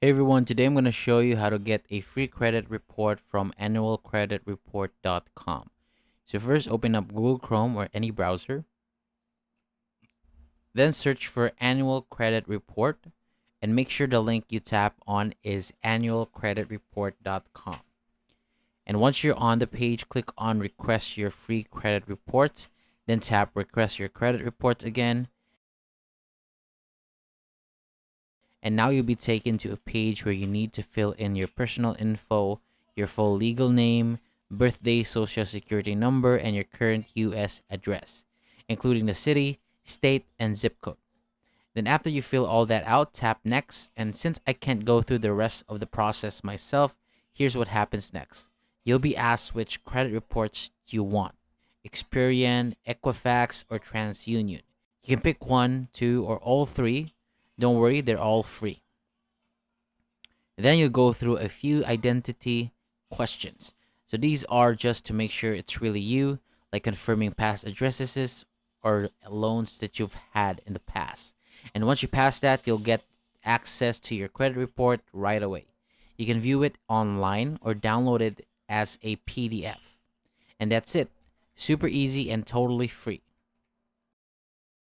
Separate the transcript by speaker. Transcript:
Speaker 1: Hey everyone, today I'm going to show you how to get a free credit report from annualcreditreport.com. So first open up Google Chrome or any browser, then search for annual credit report and make sure the link you tap on is annualcreditreport.com. And once you're on the page, click on request your free credit reports, then tap request your credit reports again. And now you'll be taken to a page where you need to fill in your personal info, your full legal name, birthday, social security number, and your current US address, including the city, state, and zip code. Then after you fill all that out, tap next. And since I can't go through the rest of the process myself, here's what happens next. You'll be asked which credit reports you want: Experian, Equifax, or TransUnion. You can pick one, two, or all three. Don't worry, they're all free. Then you go through a few identity questions. So these are just to make sure it's really you, like confirming past addresses or loans that you've had in the past. And once you pass that, you'll get access to your credit report right away. You can view it online or download it as a PDF. And that's it. Super easy and totally free.